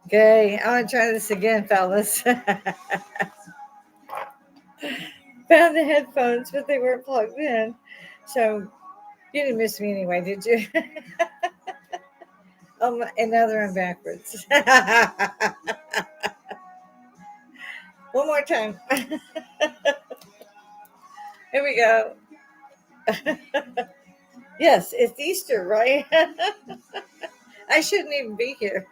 Okay, I want to try this again, fellas. Found the headphones, but they weren't plugged in. So you didn't miss me anyway, did you? Another one backwards. One more time. Here we go. Yes, it's Easter, right? I shouldn't even be here.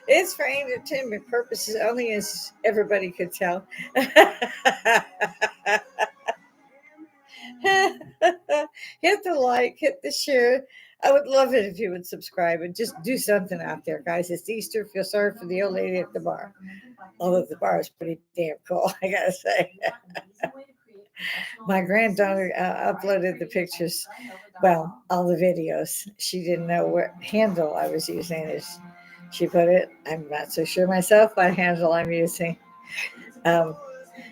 It's for entertainment purposes only, as everybody could tell. Hit the like, hit the share. I would love it if you would subscribe and just do something out there, guys. It's Easter. Feel sorry for the old lady at the bar. Although the bar is pretty damn cool, I gotta say. My granddaughter uploaded the pictures, well, all the videos. She didn't know what handle I was using. As she put it, I'm not so sure myself what handle I'm using. Um,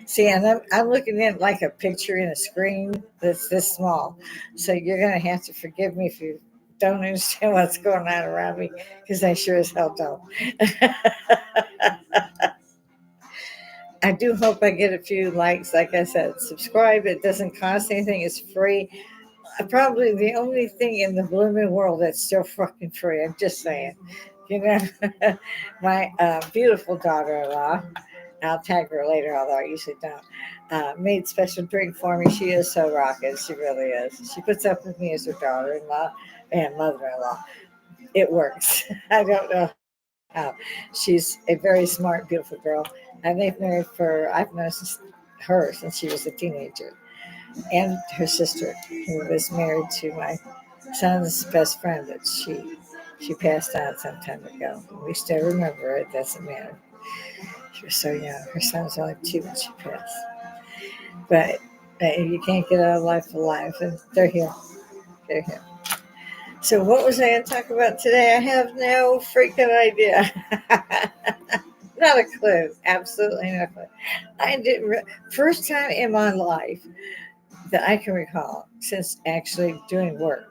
See, and I'm looking at like a picture in a screen that's this small. So you're going to have to forgive me if you don't understand what's going on around me, because I sure as hell don't. I do hope I get a few likes. Like I said, subscribe. It doesn't cost anything, it's free. Probably the only thing in the blooming world that's still fucking free. I'm just saying. You know, my beautiful daughter in law, I'll tag her later, although I usually don't. Made special drink for me. She is so rocking. She really is. She puts up with me as her daughter-in-law and mother-in-law. It works. I don't know how. She's a very smart, beautiful girl, and they've married for I've known her since she was a teenager, and her sister, who was married to my son's best friend, but she passed on some time ago. We still remember her. It doesn't matter. She was so young. Her son was only 2 when she passed. But you can't get out of life alive, and they're here. They're here. So, what was I going to talk about today? I have no freaking idea. Not a clue. Absolutely no clue. I didn't. First time in my life that I can recall since actually doing work.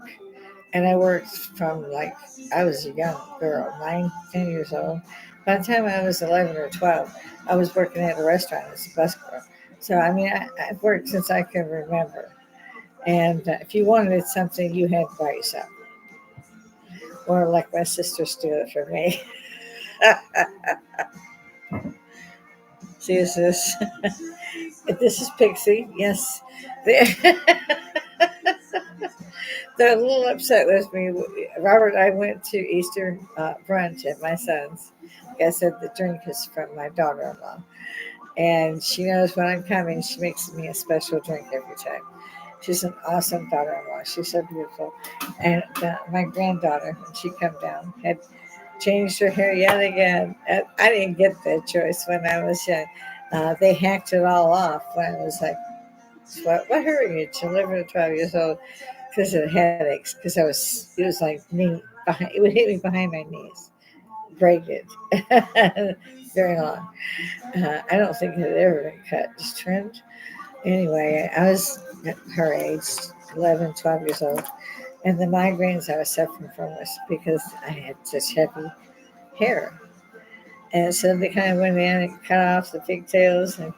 And I worked from like I was a young girl, 9, 10 years old. By the time I was 11 or 12, I was working at a restaurant as a busgirl. So I mean, I've worked since I can remember. And if you wanted something, you had to buy yourself, or like my sisters do it for me. See, is this? This is Pixie. Yes, they're, they're a little upset with me. Robert and I went to Easter brunch at my son's. Like I said, the drink is from my daughter-in-law, and she knows when I'm coming. She makes me a special drink every time. She's an awesome daughter-in-law. She's so beautiful. And my granddaughter, when she come down, had changed her hair yet again. And I didn't get that choice when I was young. They hacked it all off when I was like, what hurry you to 11 or 12 years old, because of headaches. Because it was like knee, behind, it would hit me behind my knees, break it. Very long. I don't think it had ever been cut, just trimmed. Anyway, I was at her age, 11, 12 years old, and the migraines I was suffering from was because I had such heavy hair. And so they kind of went in and cut off the pigtails and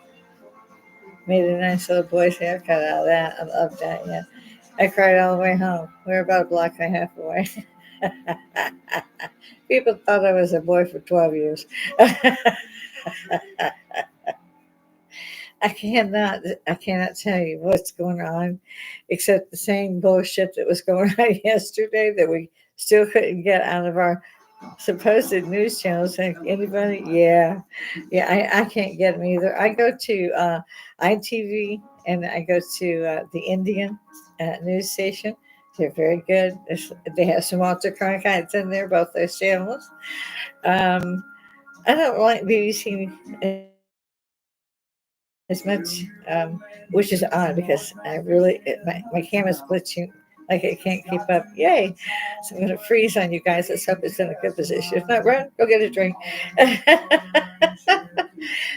made a nice little boy's haircut out of that. I loved that, yeah. I cried all the way home. We were about a block and a half away. People thought I was a boy for 12 years. I cannot tell you what's going on, except the same bullshit that was going on yesterday that we still couldn't get out of our supposed news channels. Like anybody, yeah, yeah, I can't get them either. I go to ITV and I go to the Indian news station. They're very good. They have some Walter Cronkite's in there, both those channels. Um, I don't like BBC as much, which is odd because I really my camera's glitching like it can't keep up. Yay! So I'm gonna freeze on you guys. Let's hope it's in a good position. If not, run, go get a drink.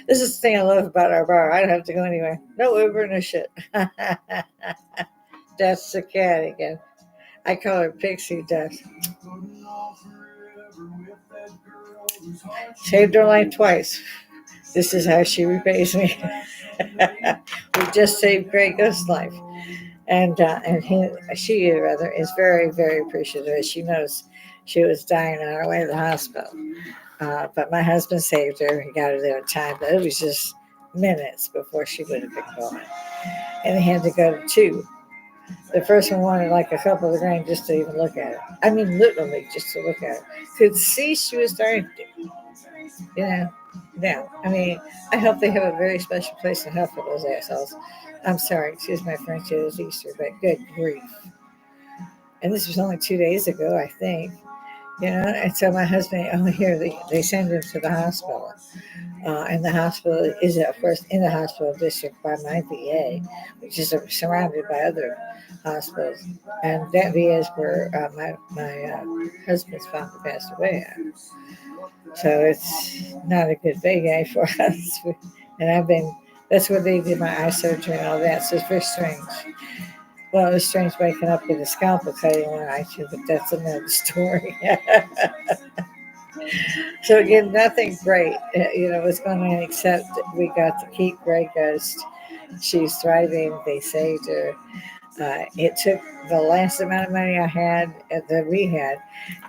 This is the thing I love about our bar. I don't have to go anywhere. No Uber, no shit. That's the cat again. I call her Pixie Dust. Saved her life twice. This is how she repays me. We just saved Greg Ghost's life, she rather is very very appreciative. She knows she was dying on her way to the hospital, but my husband saved her and got her there in time. But it was just minutes before she would have been gone, and they had to go to two. The first one wanted like a couple of grand just to even look at it. I mean, literally just to look at it. Could see she was dying. You know, now, I mean, I hope they have a very special place in hell for those assholes. I'm sorry, excuse my French, it is Easter, but good grief. And this was only 2 days ago, I think. And so my husband, here, they send him to the hospital. And the hospital is, of course, in the hospital district by my VA, which is surrounded by other hospitals. And that VA is where my husband's father passed away at. So it's not a good VA for us. That's where they did my eye surgery and all that. So it's very strange. Well, it was strange waking up with a scalpel cutting one eye too, but that's another story. So again, nothing great, was going on except we got to keep Grey Ghost. She's thriving. They saved her. It took the last amount of money I had that we had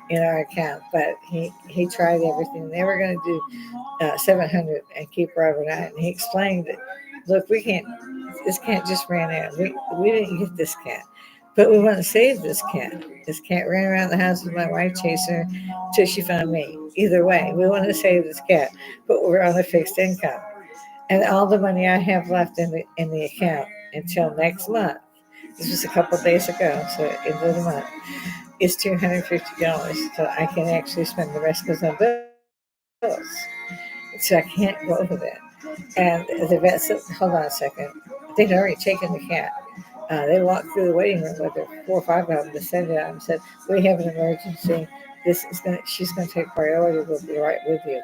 in our account, but he tried everything. They were going to do 700 and keep her overnight, and he explained that, look, we can't. This cat just ran out. We didn't get this cat, but we want to save this cat. This cat ran around the house with my wife chasing her till she found me. Either way, we want to save this cat, but we're on a fixed income, and all the money I have left in the account until next month. This was a couple of days ago, so end of the month is $250. So I can actually spend the rest because of bills. So I can't go over that. And the vet said, hold on a second. They'd already taken the cat. They walked through the waiting room with her, 4 or 5 of them descended on and said, we have an emergency. She's going to take priority. We'll be right with you.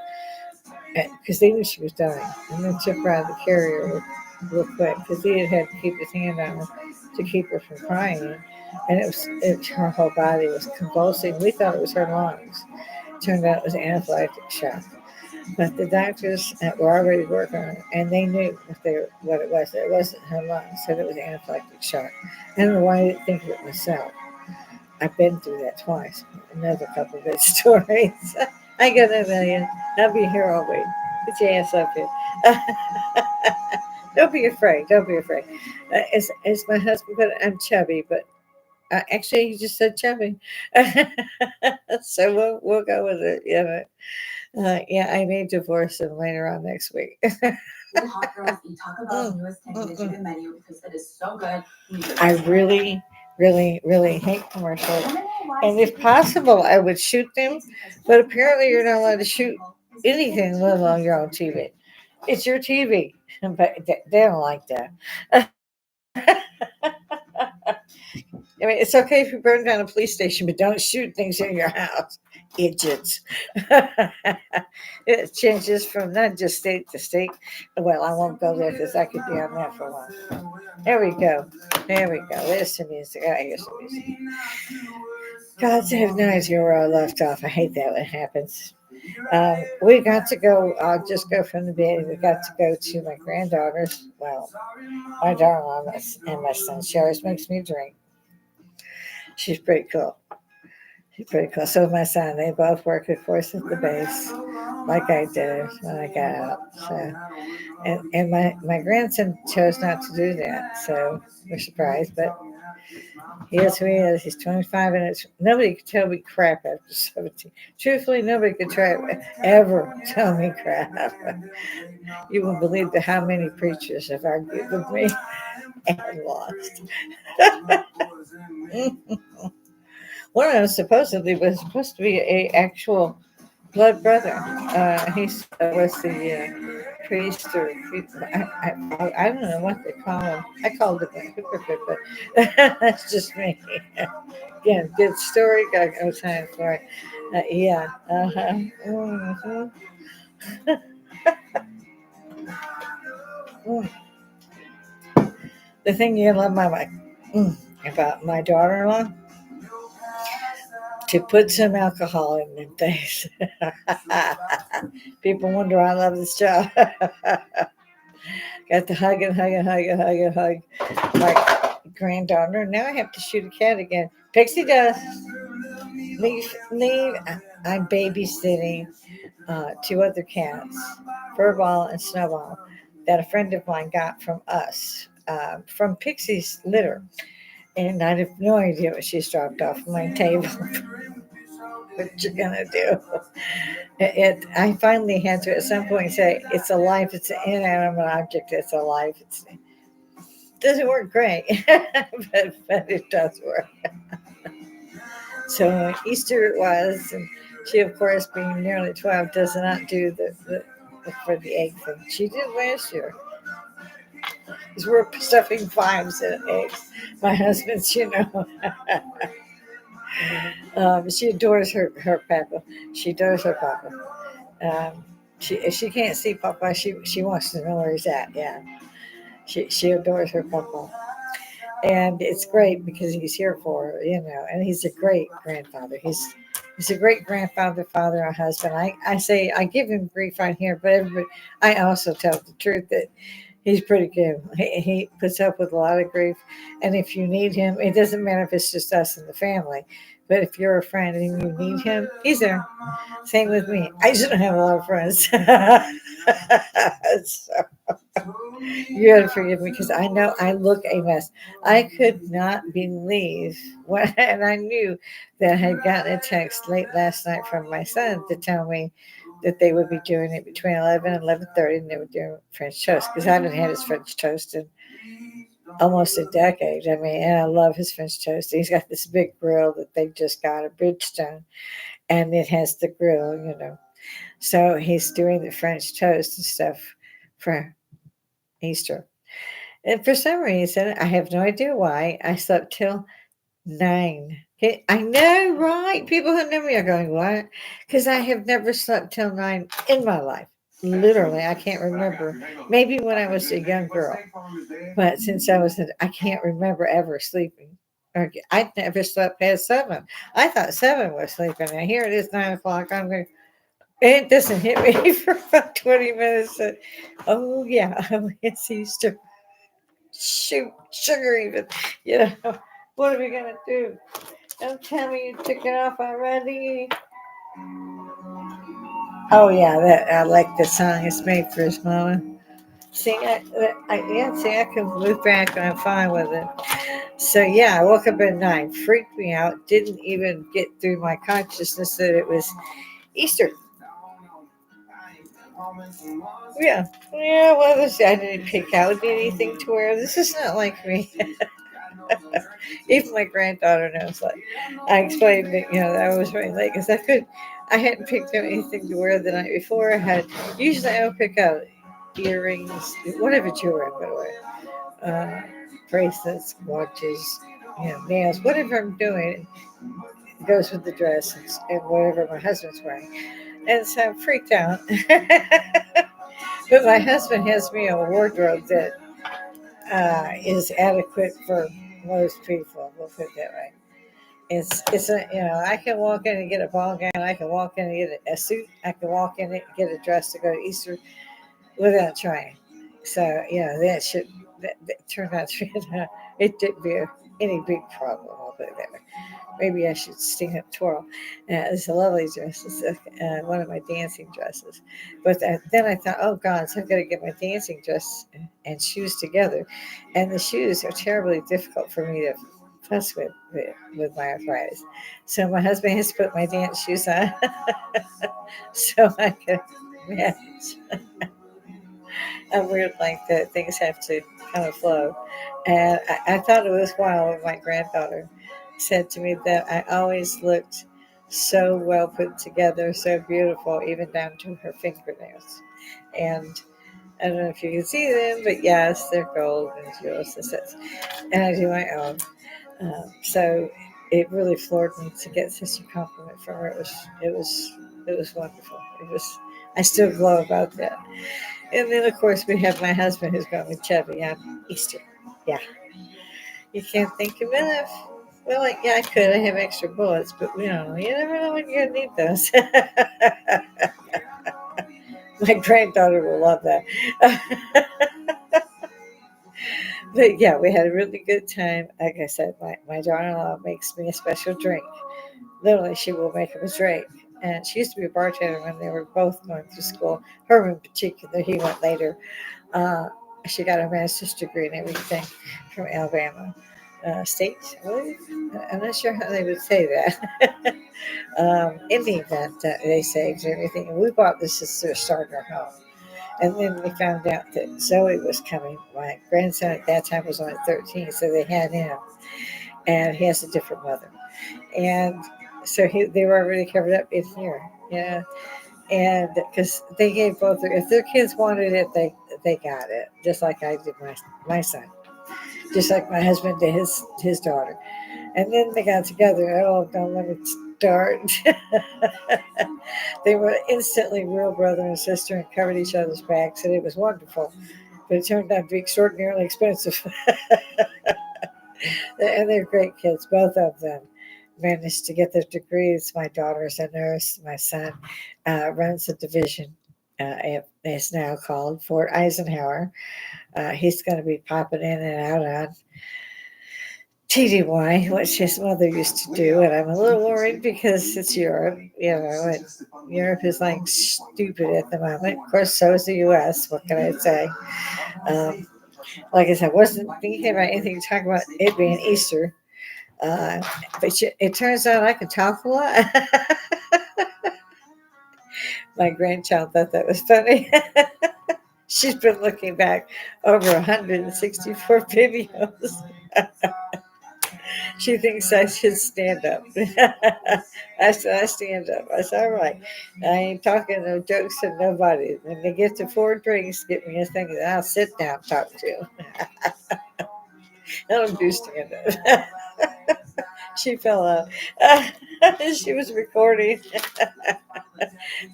Because they knew she was dying. And then took her out of the carrier real quick because he had to keep his hand on her to keep her from crying. And her whole body was convulsing. We thought it was her lungs. Turned out it was anaphylactic shock. But the doctors were already working on it, and they knew what it was. It wasn't her lungs, said it was anaphylactic shock. I don't know why I didn't think of it myself. I've been through that twice. Another couple of good stories. I got a million. I'll be here all week. Put your ass up here. Don't be afraid. Don't be afraid. As my husband put it, I'm chubby, but actually, he just said chubby. So we'll go with it. Yeah, I may divorce him later on next week. Hot girls eat Taco Bell's newest 10 chicken menu because it is so good. I really, really, really hate commercials. And if possible, I would shoot them. But apparently, you're not allowed to shoot anything, let alone your own TV. It's your TV. But they don't like that. I mean, it's okay if you burn down a police station, but don't shoot things in your house, idiots. It changes from not just state to state. Well, I won't go there because I could be on that for a while. There we go. There we go. There's some music. I hear some music. God, I have no idea where I left off. I hate that when it happens. We got to go. I'll just go from the beginning. We got to go to my granddaughters. Well, my daughter and my son. She always makes me drink. She's pretty cool. She's pretty cool. So my son, they both work, of course, at the base, like I did when I got out. So, and my grandson chose not to do that, so we're surprised. But he is who he is. He's 25, and nobody could tell me crap after 17. Truthfully, nobody could ever tell me crap. You won't believe how many preachers have argued with me and lost. One of them supposedly was supposed to be a actual blood brother. He was the priest or I don't know what they call him. I called him a hypocrite, but that's just me. Again, good story. Got no time for it. Yeah. Mm-hmm. The thing you love about my daughter-in-law to put some alcohol in them things. People wonder I love this job. Got to hug and hug and hug and hug and hug my granddaughter. Now I have to shoot a cat again. Pixie does. Leave. I'm babysitting two other cats, Furball and Snowball, that a friend of mine got from us, from Pixie's litter. And I have no idea what she's dropped off my table. What you gonna do? I finally had to at some point say it's a life. It's an inanimate object. It's a life. It doesn't work great, but it does work. So Easter it was, and she, of course, being nearly 12, does not do the for the egg thing. She did last year. Because we're stuffing fives in eggs. My husband's, she adores her papa. She adores her papa. If she can't see Papa, she wants to know where he's at. Yeah, she adores her Papa, and it's great because he's here for her, and he's a great grandfather. He's a great grandfather, father, a husband. I say I give him grief on here, but I also tell the truth that he's pretty good. He puts up with a lot of grief, and if you need him, it doesn't matter if it's just us in the family. But if you're a friend and you need him, he's there. Same with me. I just don't have a lot of friends. So you gotta forgive me because I know I look a mess. I could not believe when, and I knew that I had gotten a text late last night from my son to tell me that they would be doing it between 11 and 11:30, and they were doing French toast because I haven't had his French toast in almost a decade. I mean, and I love his French toast. He's got this big grill that they just got, a Bridgestone, and it has the grill. So he's doing the French toast and stuff for Easter. And for some reason, I have no idea why, I slept till 9. Okay, I know, right? People who know me are going, what? Because I have never slept till 9 in my life. Literally, I can't remember. Maybe when I was a young girl. But since I can't remember ever sleeping. I never slept past 7. I thought 7 was sleeping. Now here it is 9 o'clock. I'm going. It doesn't hit me for about 20 minutes. Oh yeah, it's Easter. Shoot, sugar even. What are we gonna do? Don't tell me you took it off already. Oh yeah, that I like the song. It's made for his mama. See, I can move back and I'm fine with it. So yeah, I woke up at 9, freaked me out, didn't even get through my consciousness that it was Easter. Yeah, well, I didn't pick out anything to wear. This is not like me. Even my granddaughter knows. Like I explained that, that I was running late because I hadn't picked out anything to wear the night before. Usually I don't pick out earrings, whatever jewelry I'm going to wear, bracelets, watches, nails, whatever I'm doing goes with the dress and whatever my husband's wearing. And so I'm freaked out. But my husband has me a wardrobe that is adequate for most people. We'll put it that way. It's I can walk in and get a ball gown. I can walk in and get a suit. I can walk in and get a dress to go to Easter without trying. So that turned out to be it didn't be any big problem. I'll put it that way. Maybe I should sting up twirl. It's a lovely dress. It's one of my dancing dresses. But then I thought, oh God, so I've got to get my dancing dress and shoes together. And the shoes are terribly difficult for me to fuss with my arthritis. So my husband has to put my dance shoes on so I can match. I'm weird like that. Things have to kind of flow. And I thought it was wild when my granddaughter said to me that I always looked so well put together, so beautiful, even down to her fingernails. And I don't know if you can see them, but yes, they're gold and jewels. And I do my own. So it really floored me to get such a compliment from her. It was wonderful. I still glow about that. And then, of course, we have my husband who's going with Chevy on Easter. Yeah. You can't think of enough. Well, like, yeah, I could. I have extra bullets, but you never know when you're gonna need those. My granddaughter will love that. But yeah, we had a really good time. Like I said, my daughter-in-law makes me a special drink. Literally, she will make him a drink. And she used to be a bartender when they were both going through school. Her in particular, he went later. Uh, she got her master's degree and everything from Alabama State, I believe. I'm not sure how they would say that. In the event, they saved everything. And we bought this as to start our home. And then we found out that Zoe was coming. My grandson at that time was only 13, so they had him. And he has a different mother. And so they were already covered up in here. Yeah. And because they gave if their kids wanted it, they got it. Just like I did my son. Just like my husband did his daughter. And then they got together. Oh, don't let me start. They were instantly real brother and sister and covered each other's backs, and it was wonderful. But it turned out to be extraordinarily expensive. And they're great kids, both of them. Managed to get their degrees. My daughter's a nurse. My son runs a division. It's now called Fort Eisenhower. He's going to be popping in and out on TDY, which his mother used to do, and I'm a little worried because it's Europe, and Europe is like stupid at the moment. Of course, so is the U.S. What can I say? Um, like I said, I wasn't thinking about anything to talk about it being Easter, but it turns out I can talk a lot. My grandchild thought that was funny. She's been looking back over 164 videos. She thinks I should stand up. I said, I stand up. I said, all right. I ain't talking no jokes to nobody. When they get to 4 drinks, get me a thing that I'll sit down and talk to you. I don't do stand up. She fell out. She was recording.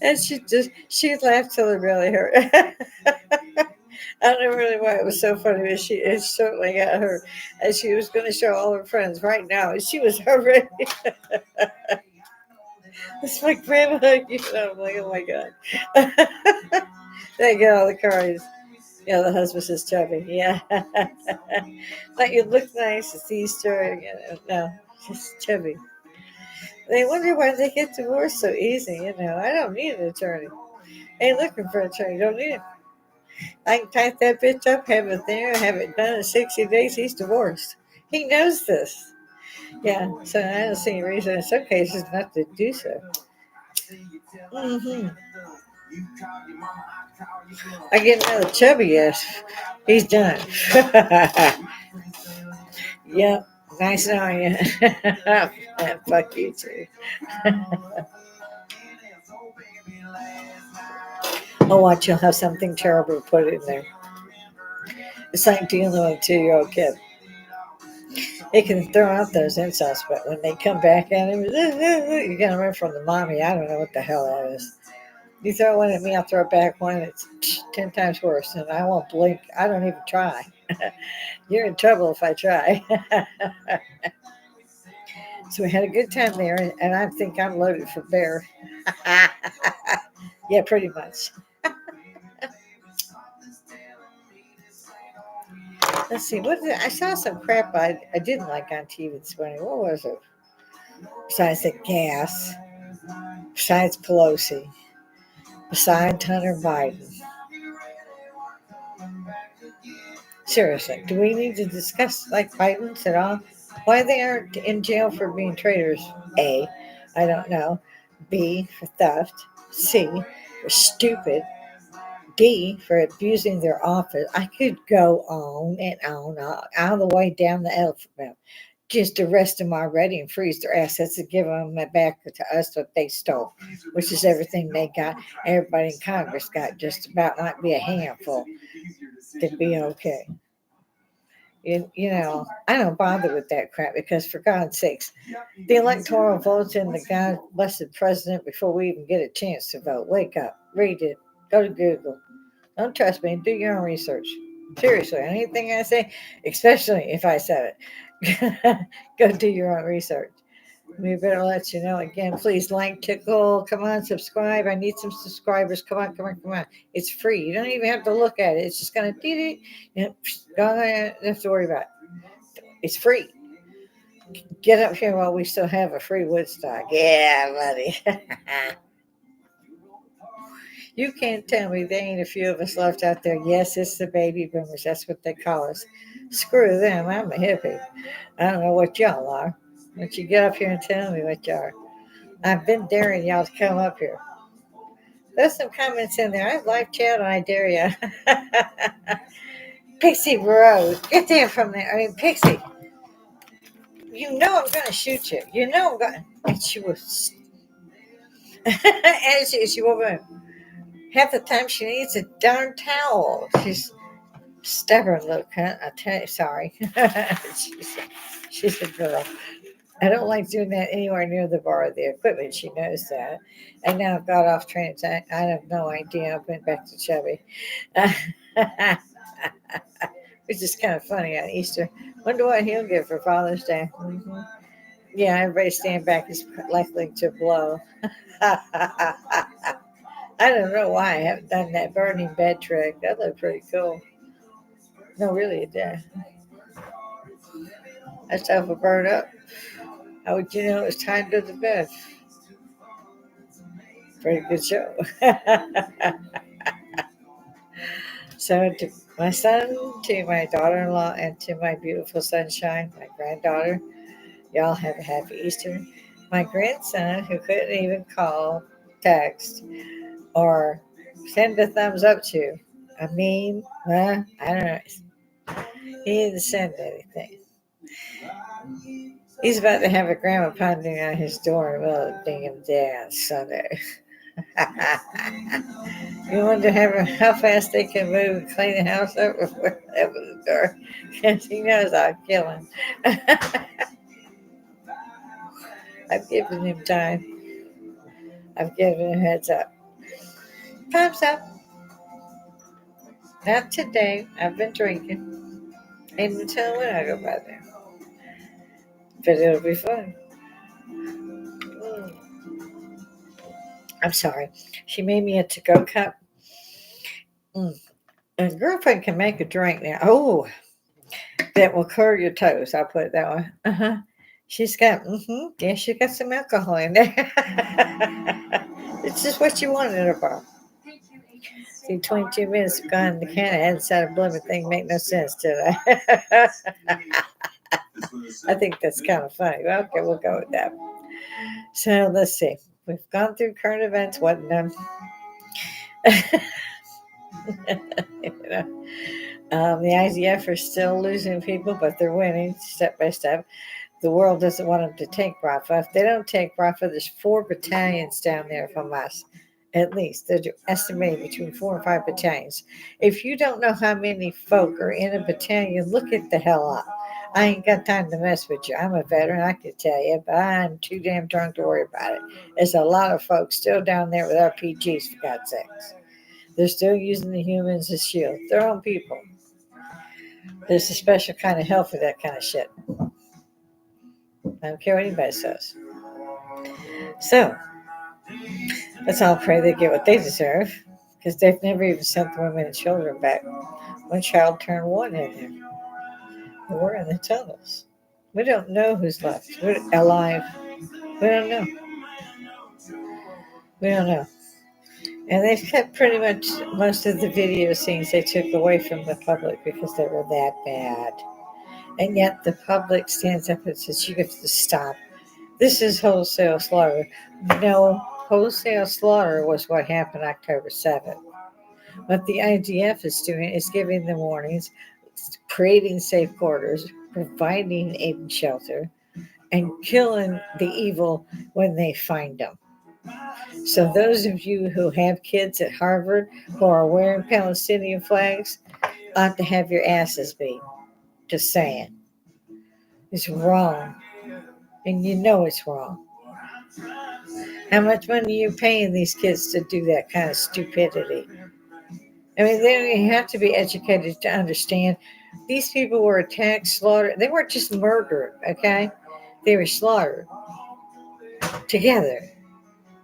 And she laughed till it really hurt. I don't know really why it was so funny, but it certainly got her. And she was going to show all her friends right now. And she was already. It's my grandma. I'm like, oh my God. They get all the cards. Yeah, the husband says chubby. Yeah. Like you look nice. It's Easter. No, just chubby. They wonder why they get divorced so easy. I don't need an attorney. Ain't looking for an attorney. Don't need it. I can type that bitch up, have it there, have it done in 60 days. He's divorced. He knows this. Yeah, so I don't see any reason in some cases not to do so. Hmm. I get another chubby yes. He's done. Yep. Nice knowing you. Fuck you too. Oh, watch, you'll have something terrible put in there. It's like dealing with a 2-year-old kid. They can throw out those insults, but when they come back at him, you gotta run from the mommy. I don't know what the hell that is. You throw one at me, I'll throw back one. It's 10 times worse, and I won't blink. I don't even try. You're in trouble if I try. So we had a good time there, and I think I'm loaded for bear. Yeah, pretty much. Let's see. I saw some crap I didn't like on TV this morning. What was it? Besides the gas, besides Pelosi, besides Hunter Biden. Seriously, do we need to discuss like Biden's at all? Why they aren't in jail for being traitors? A, I don't know. B, for theft. C, for stupid. D, for abusing their office. I could go on and on, all the way down the alphabet. Just arrest them already and freeze their assets and give them back to us what they stole, which is everything they got. Everybody in Congress got just about might be a handful to be okay. I don't bother with that crap because, for God's sakes, the electoral votes in the God blessed president before we even get a chance to vote. Wake up, read it, go to Google. Don't trust me, do your own research. Seriously, anything I say, especially if I said it. Go do your own research. We better let you know again. Please like, tickle, come on, subscribe. I need some subscribers. Come on, come on, come on. It's free. You don't even have to look at it. It's just gonna don't have to worry about it. It's free. Get up here while we still have a free Woodstock. Yeah, buddy. You can't tell me there ain't a few of us left out there. Yes, it's the baby boomers. That's what they call us. Screw them. I'm a hippie. I don't know what y'all are. Why don't you get up here and tell me what you are? I've been daring y'all to come up here. There's some comments in there. I have live chat and I dare you. Pixie Rose, get there from there. I mean, Pixie, you know I'm going to shoot you. You know I'm going to. And she was. And she over. Half the time she needs a darn towel. She's stubborn little cunt. I tell you, sorry. she's a girl. I don't like doing that anywhere near the bar or the equipment. She knows that. And now I've got off trains. I have no idea. I went back to Chevy. Which is kind of funny on Easter. Wonder what he'll get for Father's Day. Mm-hmm. Yeah, everybody stand back is likely to blow. I don't know why I haven't done that burning bed trick. That looked pretty cool. No, really, it did. That stuff will burn up. How would you know it was time to the bed? Pretty good show. So to my son, to my daughter-in-law, and to my beautiful sunshine, my granddaughter, y'all have a happy Easter. My grandson, who couldn't even call, text, or send a thumbs up to, I mean, well, I don't know. He didn't send anything. He's about to have a grandma pounding on his door in the middle of being a day on Sunday. You wonder how fast they can move and clean the house up before they open the door. Because he knows I'll kill him. I've given him time. I've given him heads up. Time's up. Not today. I've been drinking. Ain't until when I go by there. But it'll be fun. I'm sorry. She made me a to-go cup. A girlfriend can make a drink now. Oh, that will curl your toes. I'll put it that way. Uh-huh. She's got, yeah, she's got some alcohol in there. It's just what you want in a bar. See, 22 minutes have gone in the can. I hadn't said a blooming thing. Make no sense, did I? I think that's kind of funny. Well, okay, we'll go with that. So let's see. We've gone through current events. What none? The IDF are still losing people, but they're winning step by step. The world doesn't want them to take Rafah. If they don't take Rafah, there's 4 battalions down there from us. At least they're estimated between 4 and 5 battalions. If you don't know how many folk are in a battalion, look it the hell up. I ain't got time to mess with you. I'm a veteran, I can tell you, but I'm too damn drunk to worry about it. There's a lot of folks still down there with RPGs, for God's sakes. They're still using the humans as shield. Their own people. There's a special kind of hell for that kind of shit. I don't care what anybody says. So, let's all pray they get what they deserve, because they've never even sent the women and children back. One child turned 1 in there. We're in the tunnels. We don't know who's left. We're alive. We don't know. We don't know. And they've kept pretty much most of the video scenes they took away from the public because they were that bad. And yet the public stands up and says, you have to stop. This is wholesale slaughter. No, wholesale slaughter was what happened October 7th. What the IDF is doing is giving them warnings, creating safe quarters, providing aid and shelter, and killing the evil when they find them. So those of you who have kids at Harvard who are wearing Palestinian flags ought to have your asses beat. Just saying. It's wrong. And you know it's wrong. How much money are you paying these kids to do that kind of stupidity? I mean, they have to be educated to understand These people were attacked, slaughtered. They weren't just murdered, okay? They were slaughtered together,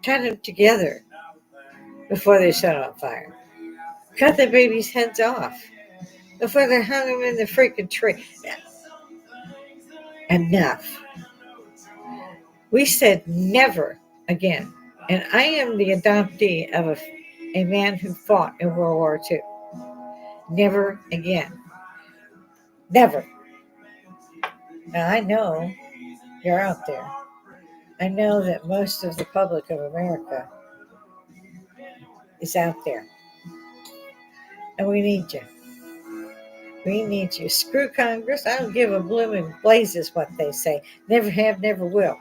tied them together before they set on fire. Cut the babies' heads off before they hung them in the freaking tree. Enough. We said never again. And I am the adoptee of a man who fought in World War II. Never again. Never. Now I know you're out there. I know that most of the public of America is out there. And we need you. We need you. Screw Congress. I don't give a blooming blazes what they say. Never have, never will.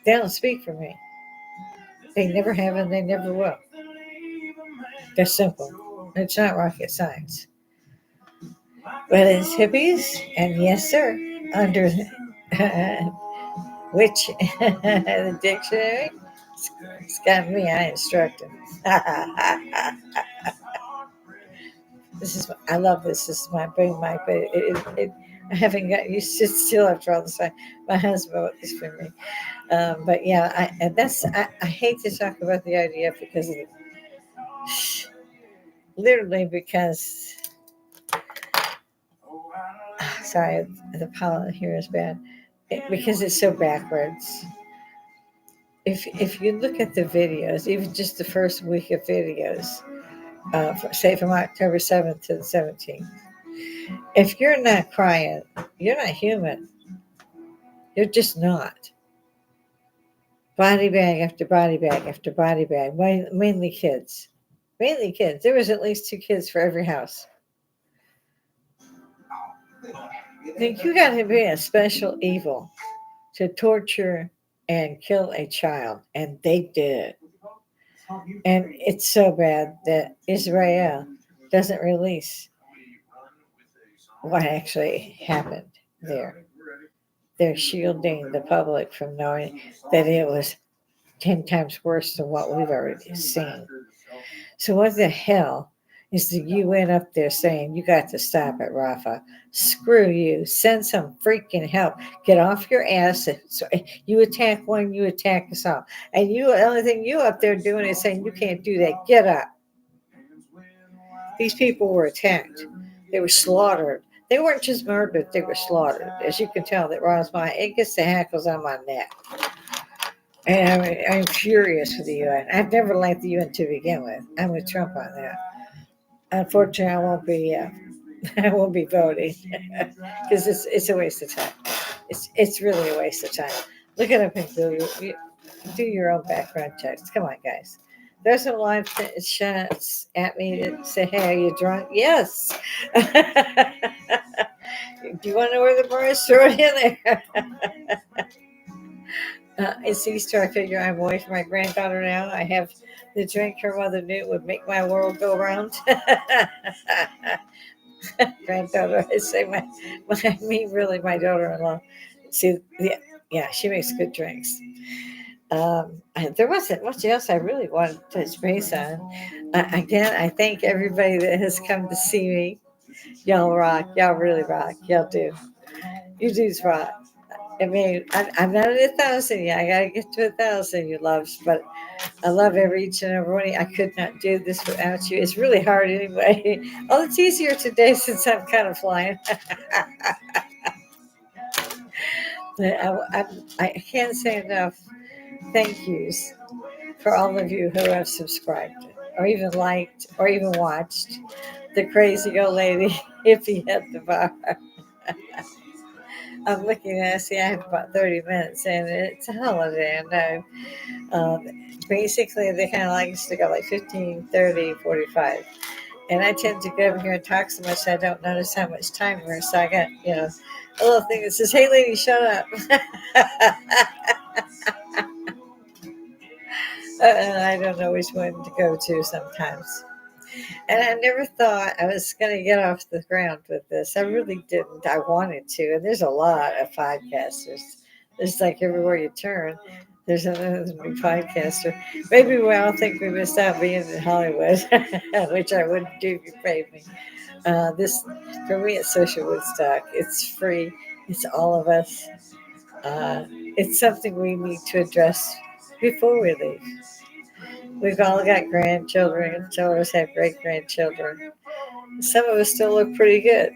They don't speak for me. They never have and they never will. They're simple. It's not rocket science. But it's hippies, and yes, sir, under which the dictionary, it's got me. I instructed. This is I love this. This is my boom mic, but I haven't got used to it still after all this time. My husband bought this for me, but yeah, I hate to talk about the IDF because of literally because sorry, the pollen here is bad. Because it's so backwards. If you look at the videos, even just the first week of videos, say from October 7th to the 17th, if you're not crying, you're not human. You're just not. Body bag after body bag after body bag, mainly kids. Mainly kids. There was at least 2 kids for every house. Then you got to be a special evil to torture and kill a child, and they did. And it's so bad that Israel doesn't release what actually happened there. They're shielding the public from knowing that it was 10 times worse than what we've already seen. So what the hell is the UN up there saying, you got to stop at Rafah? Screw you. Send some freaking help. Get off your ass. You attack one, you attack us all. And the only thing you up there doing is saying you can't do that. Get up. These people were attacked. They were slaughtered. They weren't just murdered, they were slaughtered. As you can tell, that it gets the hackles on my neck. And I'm furious with the UN. I've never liked the UN to begin with. I'm with Trump on that. Unfortunately, I won't be voting because it's a waste of time. It's really a waste of time. Look it up and do your own background checks. Come on, guys. There's some live shots at me that say, "Hey, are you drunk?" Yes. Do you want to know where the bar is? Throw it in there. It's Easter. I figure I'm away from my granddaughter now. I have the drink her mother knew would make my world go round. Granddaughter, I say really my daughter-in-law. See, yeah, she makes good drinks. There wasn't much else I really wanted to touch base on. Again, I thank everybody that has come to see me. Y'all rock. Y'all really rock. Y'all do. You dudes rock. I mean, I'm not at 1,000 yet. I got to get to 1,000, you loves. But I love each and every one of you. I could not do this without you. It's really hard anyway. Oh, it's easier today since I'm kind of flying. I can't say enough thank yous for all of you who have subscribed or even liked or even watched the crazy old lady Hippy at the bar. I'm looking at it. See, I have about 30 minutes, and it's a holiday. I know. Basically, they kind of like us to go like 15, 30, 45. And I tend to go over here and talk so much I don't notice how much time there is. So I got, a little thing that says, "Hey, lady, shut up." And I don't know which one to go to sometimes. And I never thought I was going to get off the ground with this. I really didn't. I wanted to. And there's a lot of podcasters. There's like everywhere you turn. There's another new podcaster. Maybe we all think we missed out being in Hollywood, which I wouldn't do if you paid me. This for me, it's social Woodstock. It's free. It's all of us. It's something we need to address before we leave. We've all got grandchildren. Some of us have great grandchildren. Some of us still look pretty good.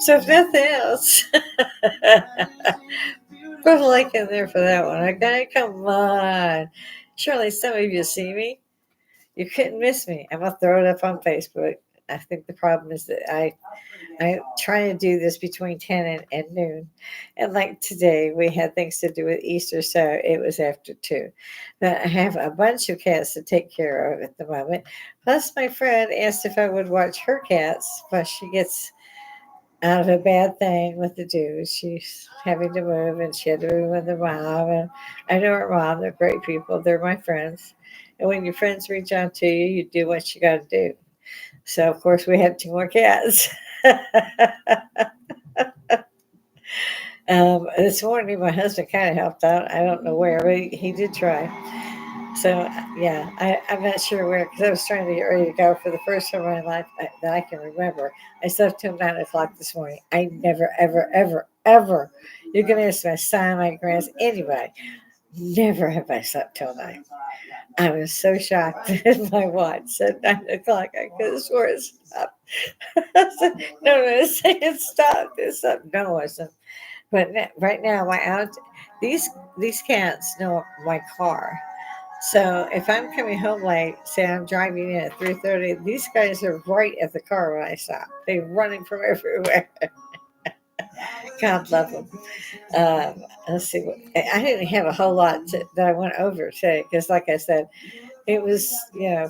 So if nothing else, put a like in there for that one. Okay, come on. Surely some of you see me. You couldn't miss me. I'm gonna throw it up on Facebook. I think the problem is that I try to do this between 10 and noon. And like today, we had things to do with Easter, so it was after 2. But I have a bunch of cats to take care of at the moment. Plus, my friend asked if I would watch her cats, but she gets out of a bad thing with the dudes. She's having to move, and she had to move with her mom. And I know her mom; they're great people. They're my friends. And when your friends reach out to you, you do what you got to do. So of course, we had 2 more cats. This morning, my husband kind of helped out. I don't know where, but he did try. So yeah, I'm not sure where because I was trying to get ready to go for the first time in my life that I can remember. I slept till 9 o'clock this morning. I never, ever, ever, ever. You can ask my son, my grands, anybody. Never have I slept till 9. I was so shocked that my watch said 9 o'clock. I could have swore it stopped. I said, no, it stopped. It stopped. No, it wasn't. But right now, these cats know my car. So if I'm coming home late, say I'm driving in at 3:30, these guys are right at the car when I stop. They're running from everywhere. God love them. Let's see. I didn't have a whole lot that I went over today because, like I said, it was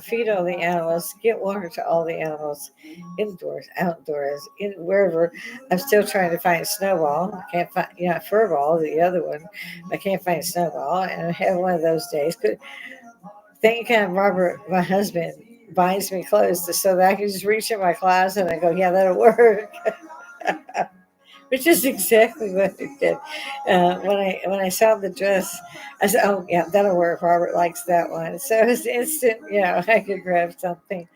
feed all the animals, get water to all the animals, indoors, outdoors, in wherever. I'm still trying to find Snowball. I can't find Furball, the other one. I can't find Snowball, and I have one of those days. Thank God Robert, my husband, buys me clothes so that I can just reach in my closet and I go, yeah, that'll work. Which is exactly what it did. When I saw the dress, I said, oh yeah, that'll work. Robert likes that one. So it was instant, I could grab something.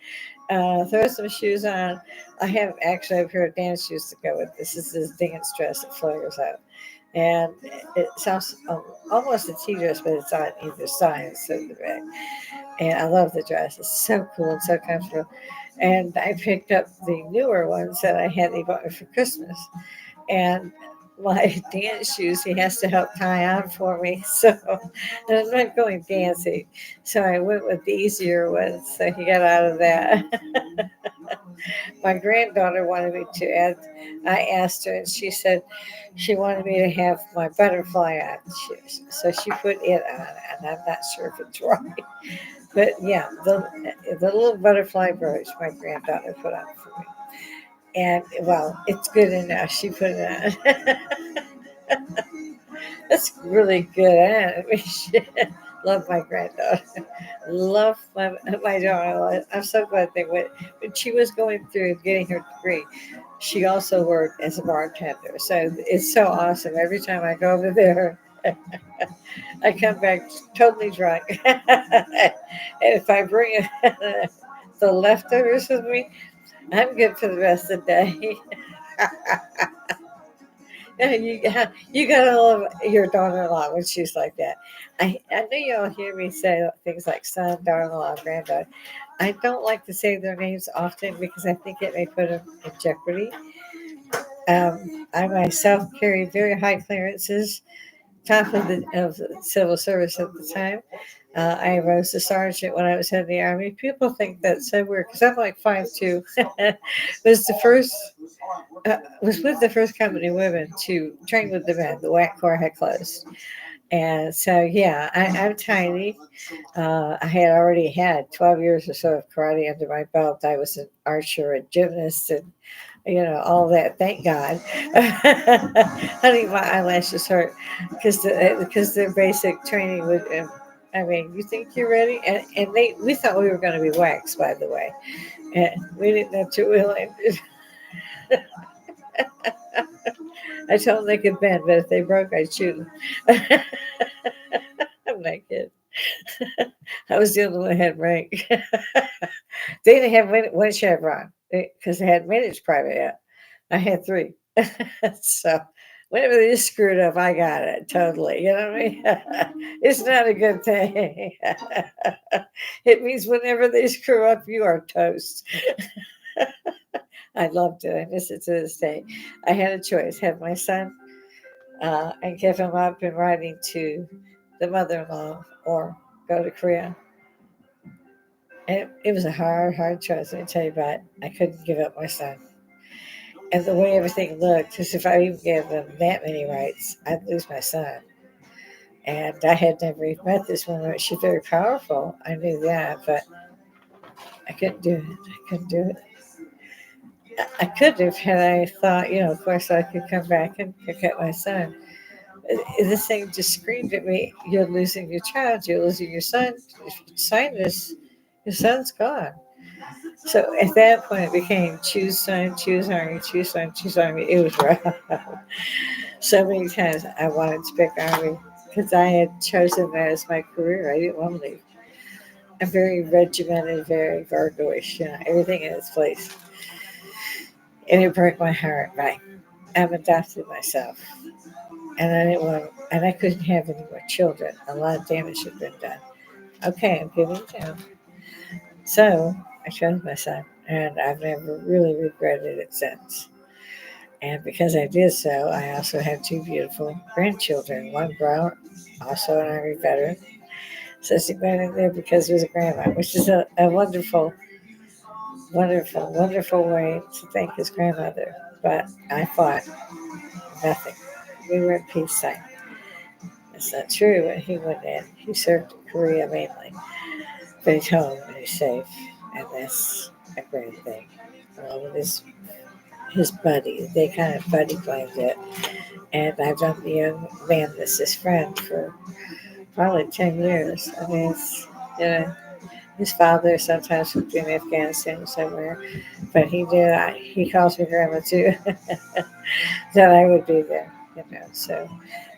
Throw some shoes on. I have actually a pair of dance shoes to go with this. This is this dance dress that flares out. And it sounds almost a tea dress, but it's on either side, so the back. And I love the dress. It's so cool and so comfortable. And I picked up the newer ones that I had they bought me for Christmas. And my dance shoes he has to help tie on for me. So and I'm not going dancing. So I went with the easier ones. So he got out of that. My granddaughter wanted me to add, I asked her, and she said she wanted me to have my butterfly on. So she put it on, and I'm not sure if it's right. But yeah, the little butterfly brooch my granddaughter put on for me. And well, it's good enough. She put it on. That's really good. Love my granddaughter. Love my daughter. I'm so glad they went. When she was going through getting her degree, she also worked as a bartender. So it's so awesome. Every time I go over there, I come back totally drunk. And if I bring the leftovers with me, I'm good for the rest of the day. You gotta love your daughter-in-law when she's like that. I know y'all hear me say things like son, daughter-in-law, granddaughter. I don't like to say their names often because I think it may put them in jeopardy. I myself carried very high clearances, top of the civil service at the time. I rose to sergeant when I was in the army. People think that's so weird because I'm like 5'2". was the first was with the first company women to train with the men. The WAC Corps had closed, and so yeah, I'm tiny. I had already had 12 years or so of karate under my belt. I was an archer and gymnast and all that. Thank God. Honey, my eyelashes hurt because their basic training would. I mean, you think you're ready? And we thought we were going to be waxed, by the way, and we didn't know too well. I told them they could bend, but if they broke, I'd shoot them. I'm not kidding. I was the only one that had rank. They didn't have one chevron because they had minutes private yet. I had three. So whenever they screwed up, I got it totally. You know what I mean? It's not a good thing. It means whenever they screw up, you are toast. I loved it. I miss it to this day. I had a choice: have my son and give him up in writing to the mother-in-law, or go to Korea. And it was a hard, hard choice. Let me tell you about it. I couldn't give up my son. And the way everything looked, because if I even gave them that many rights, I'd lose my son. And I had never even met this woman. She's very powerful. I knew that, but I couldn't do it. I couldn't do it. I could have had I thought, of course I could come back and pick up my son. This thing just screamed at me, you're losing your child, you're losing your son. If you sign this, your son's gone. So at that point, it became choose son, choose army, choose son, choose army. It was rough. So many times I wanted to pick army because I had chosen that as my career. I didn't want to leave. I'm very regimented, very Virgo-ish, everything in its place. And it broke my heart. Right, I've adopted myself, and I didn't want, and I couldn't have any more children. A lot of damage had been done. Okay, I'm giving it down. So I chose my son, and I've never really regretted it since. And because I did so, I also have two beautiful grandchildren. One grown, also an Army veteran. So she went in there because he was a grandma, which is a wonderful, wonderful, wonderful way to thank his grandmother. But I fought nothing. We were at peace sign. It's not true. When he went in, he served in Korea mainly, but he's home and he's safe, and that's a great thing. Along with his buddy, they kind of buddy blamed it, and I've known the young man that's his friend for probably 10 years. I mean, you know, his father sometimes would be in Afghanistan somewhere, but he calls me grandma too, that I would be there. So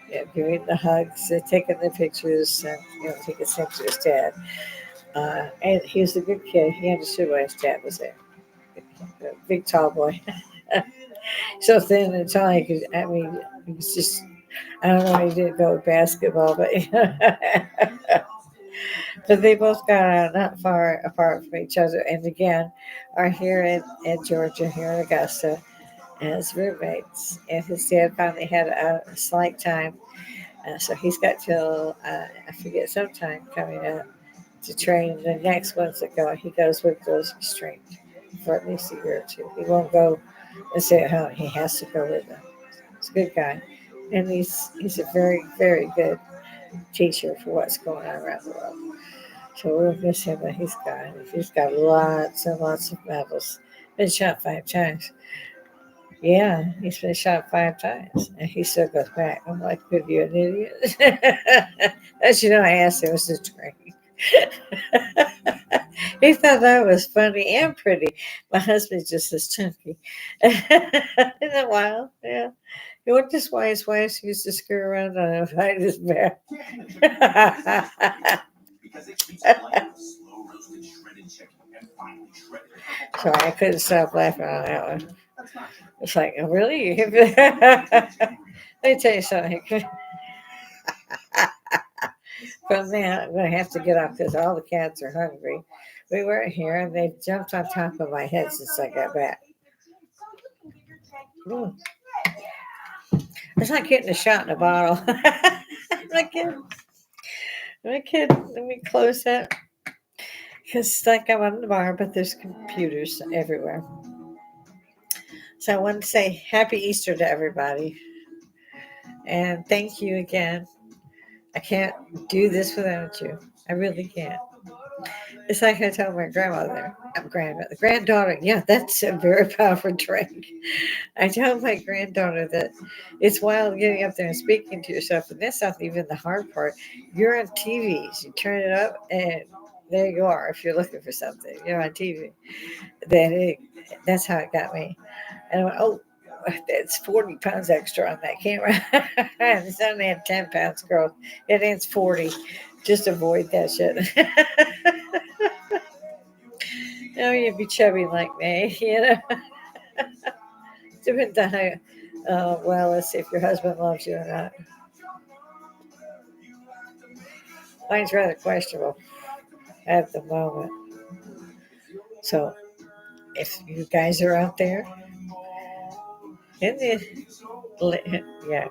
yeah, giving the hugs, taking the pictures, and taking same to his dad. And he was a good kid. He understood why his dad was there. A big tall boy, so thin and tall. I mean, he was just. I don't know. He didn't go with basketball, but but they both got out not far apart from each other, and again, are here in Georgia, here in Augusta, as roommates. And his dad finally had a slight time, so he's got till I forget sometime coming up to train the next ones that go. He goes with those restrained for at least a year or two. He won't go and stay at home. He has to go with them. He's a good guy, and he's a very very good teacher for what's going on around the world. So we'll miss him when he's gone. He's got lots and lots of medals. Been shot 5 times. Yeah, he's been shot 5 times, and he still goes back. I'm like, "Are you an idiot?" As you know, I asked him, was the train. He thought that was funny and pretty. My husband just is chunky. Isn't that wild? Yeah. You want this why his wife used to screw around on him behind his back. Sorry, I couldn't stop laughing on that one. It's like, oh, really? Let me tell you something. From that, I'm going to have to get off because all the cats are hungry. We weren't here, and they jumped on top of my head since I got back. Mm. It's like getting a shot in a bottle. I'm not kidding. I'm not kidding. Let me close that. Because it's like I'm on the bar, but there's computers everywhere. So I want to say Happy Easter to everybody. And thank you again. I can't do this without you. I really can't. It's like I told my grandmother, granddaughter. Yeah, that's a very powerful trait. I tell my granddaughter that it's wild getting up there and speaking to yourself, and that's not even the hard part. You're on TV. You turn it up, and there you are. If you're looking for something, you're on TV. That's how it got me. And I went, oh. It's 40 pounds extra on that camera. It's only had 10 pounds, girl. It ain't 40. Just avoid that shit. No, you'd be chubby like me, you know. Depends on how. Well, let's see if your husband loves you or not. Mine's rather questionable at the moment. So, if you guys are out there, hit yeah,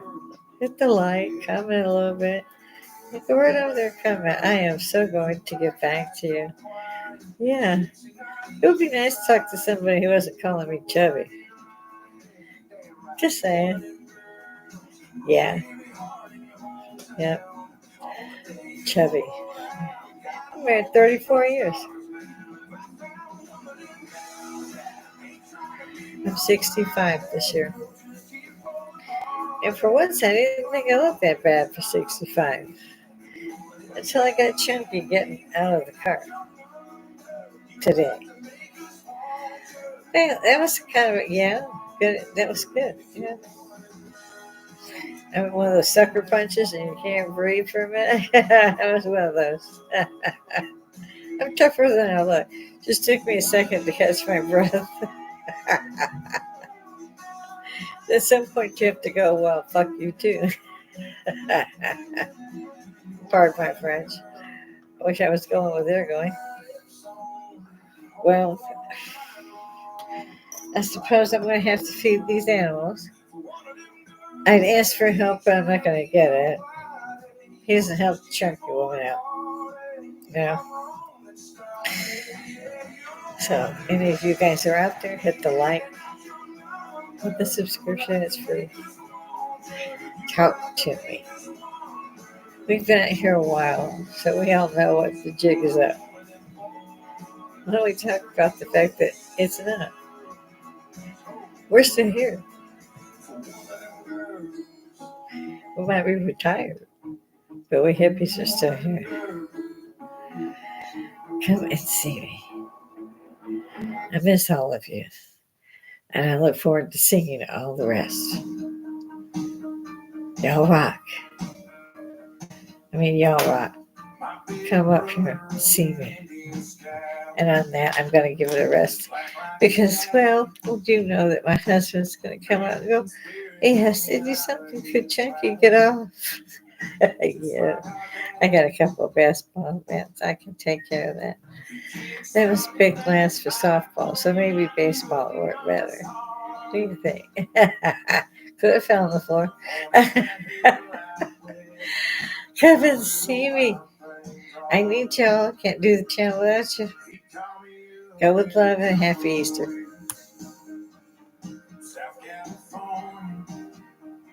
hit the like, comment a little bit. Go right over there, comment. I am so going to get back to you. Yeah, it would be nice to talk to somebody who wasn't calling me chubby. Just saying. Yeah, yeah, chubby. I'm married 34 years. I'm 65 this year. And for once, I didn't think I looked that bad for 65 until I got chunky getting out of the car today. That was kind of, yeah, good. That was good. Yeah. I mean, one of those sucker punches and you can't breathe for a minute. That was one of those. I'm tougher than I look. Just took me a second to catch my breath. At some point, you have to go, well, fuck you too. Pardon my French. I wish I was going where they're going. Well, I suppose I'm going to have to feed these animals. I'd ask for help, but I'm not going to get it. He doesn't help the chunky woman out. No. So, any of you guys are out there, hit the like. Hit the subscription. It's free. Talk to me. We've been out here a while, so we all know what the jig is up. Then we talk about the fact that it's not. We're still here. We might be retired, but we hippies are still here. Come and see me. I miss all of you, and I look forward to seeing all the rest. Y'all rock. Y'all rock. Come up here and see me. And on that, I'm going to give it a rest. Because, well, we do know that my husband's going to come out and go, he has to do something for Chunky, get off. Yeah, I got a couple of basketball bats. I can take care of that. That was big glass for softball, so maybe baseball would work better. What do you think? Could have fell on the floor. Come and see me. I need y'all. Can't do the channel without you. Go with love and happy Easter.